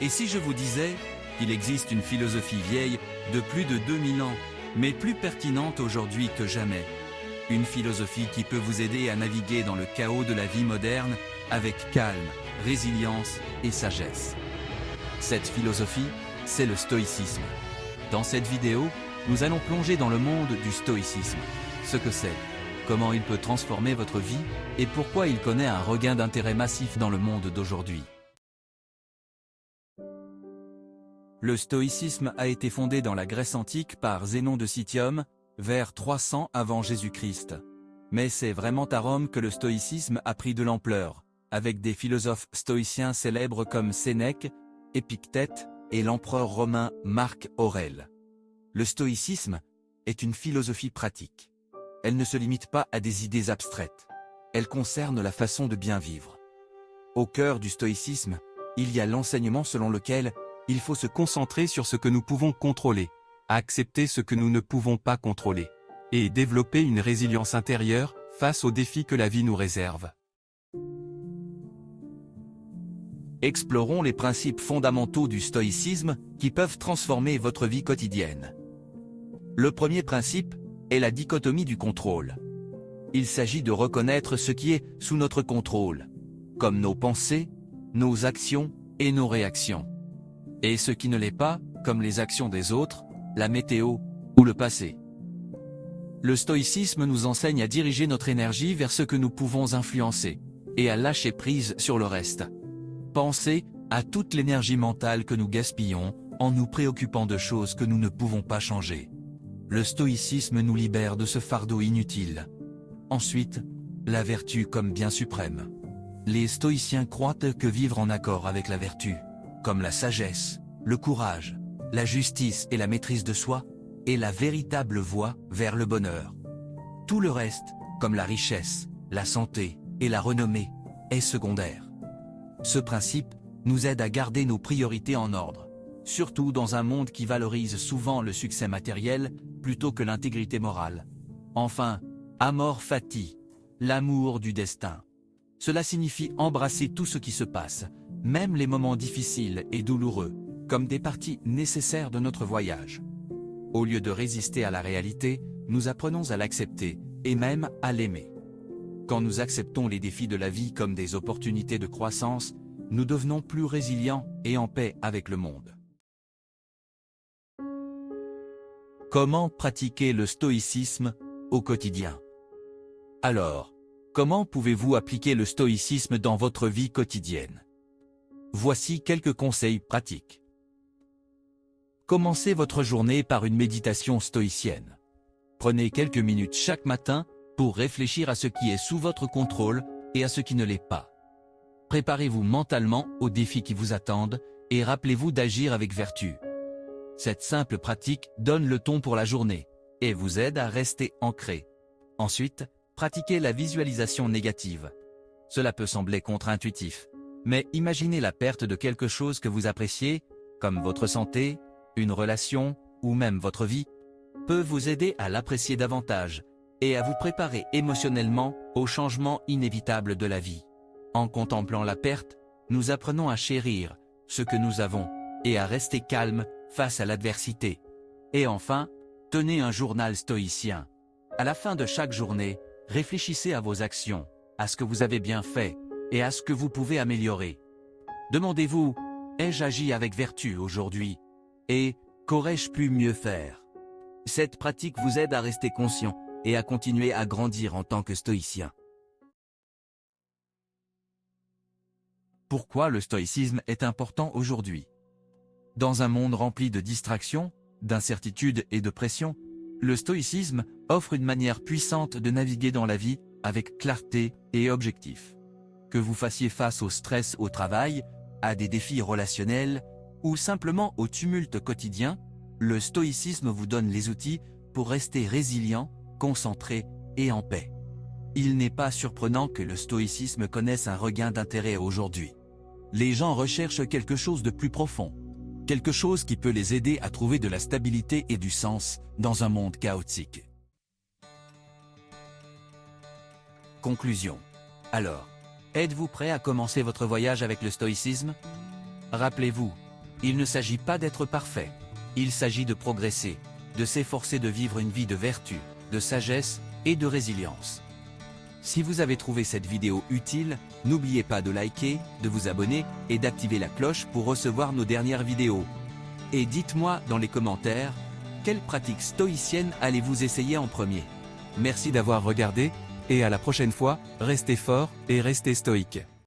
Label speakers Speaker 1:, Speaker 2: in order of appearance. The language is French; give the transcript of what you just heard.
Speaker 1: Et si je vous disais qu'il existe une philosophie vieille de plus de 2000 ans, mais plus pertinente aujourd'hui que jamais? Une philosophie qui peut vous aider à naviguer dans le chaos de la vie moderne avec calme, résilience et sagesse. Cette philosophie, c'est le stoïcisme. Dans cette vidéo, nous allons plonger dans le monde du stoïcisme. Ce que c'est, comment il peut transformer votre vie et pourquoi il connaît un regain d'intérêt massif dans le monde d'aujourd'hui. Le stoïcisme a été fondé dans la Grèce antique par Zénon de Citium, vers 300 avant Jésus-Christ. Mais c'est vraiment à Rome que le stoïcisme a pris de l'ampleur, avec des philosophes stoïciens célèbres comme Sénèque, Épictète et l'empereur romain Marc Aurèle. Le stoïcisme est une philosophie pratique. Elle ne se limite pas à des idées abstraites. Elle concerne la façon de bien vivre. Au cœur du stoïcisme, il y a l'enseignement selon lequel il faut se concentrer sur ce que nous pouvons contrôler, accepter ce que nous ne pouvons pas contrôler, et développer une résilience intérieure face aux défis que la vie nous réserve. Explorons les principes fondamentaux du stoïcisme qui peuvent transformer votre vie quotidienne. Le premier principe est la dichotomie du contrôle. Il s'agit de reconnaître ce qui est sous notre contrôle, comme nos pensées, nos actions et nos réactions. Et ce qui ne l'est pas, comme les actions des autres, la météo ou le passé. Le stoïcisme nous enseigne à diriger notre énergie vers ce que nous pouvons influencer, et à lâcher prise sur le reste. Pensez à toute l'énergie mentale que nous gaspillons en nous préoccupant de choses que nous ne pouvons pas changer. Le stoïcisme nous libère de ce fardeau inutile. Ensuite, la vertu comme bien suprême. Les stoïciens croient que vivre en accord avec la vertu, comme la sagesse, le courage, la justice et la maîtrise de soi, est la véritable voie vers le bonheur. Tout le reste, comme la richesse, la santé et la renommée, est secondaire. Ce principe nous aide à garder nos priorités en ordre, surtout dans un monde qui valorise souvent le succès matériel plutôt que l'intégrité morale. Enfin, amor fati, l'amour du destin. Cela signifie embrasser tout ce qui se passe, même les moments difficiles et douloureux, comme des parties nécessaires de notre voyage. Au lieu de résister à la réalité, nous apprenons à l'accepter et même à l'aimer. Quand nous acceptons les défis de la vie comme des opportunités de croissance, nous devenons plus résilients et en paix avec le monde. Comment pratiquer le stoïcisme au quotidien? Alors, comment pouvez-vous appliquer le stoïcisme dans votre vie quotidienne? Voici quelques conseils pratiques. Commencez votre journée par une méditation stoïcienne. Prenez quelques minutes chaque matin pour réfléchir à ce qui est sous votre contrôle et à ce qui ne l'est pas. Préparez-vous mentalement aux défis qui vous attendent et rappelez-vous d'agir avec vertu. Cette simple pratique donne le ton pour la journée et vous aide à rester ancré. Ensuite, pratiquez la visualisation négative. Cela peut sembler contre-intuitif, mais imaginez la perte de quelque chose que vous appréciez, comme votre santé, une relation ou même votre vie, peut vous aider à l'apprécier davantage et à vous préparer émotionnellement aux changements inévitables de la vie. En contemplant la perte, nous apprenons à chérir ce que nous avons et à rester calme face à l'adversité. Et enfin, tenez un journal stoïcien. À la fin de chaque journée, réfléchissez à vos actions, à ce que vous avez bien fait et à ce que vous pouvez améliorer. Demandez-vous, ai-je agi avec vertu aujourd'hui? Et qu'aurais-je pu mieux faire? Cette pratique vous aide à rester conscient et à continuer à grandir en tant que stoïcien. Pourquoi le stoïcisme est important aujourd'hui? Dans un monde rempli de distractions, d'incertitudes et de pression, le stoïcisme offre une manière puissante de naviguer dans la vie avec clarté et objectif. Que vous fassiez face au stress au travail, à des défis relationnels, ou simplement au tumulte quotidien, le stoïcisme vous donne les outils pour rester résilient, concentré et en paix. Il n'est pas surprenant que le stoïcisme connaisse un regain d'intérêt aujourd'hui. Les gens recherchent quelque chose de plus profond, quelque chose qui peut les aider à trouver de la stabilité et du sens dans un monde chaotique. Conclusion. Alors, êtes-vous prêt à commencer votre voyage avec le stoïcisme? Rappelez-vous, Il ne s'agit pas d'être parfait. Il s'agit de progresser, de s'efforcer de vivre une vie de vertu, de sagesse et de résilience. Si vous avez trouvé cette vidéo utile, n'oubliez pas de liker, de vous abonner et d'activer la cloche pour recevoir nos dernières vidéos. Et dites-moi dans les commentaires, quelle pratique stoïcienne allez-vous essayer en premier?
Speaker 2: Merci d'avoir regardé, et à la prochaine fois, restez fort et restez stoïque.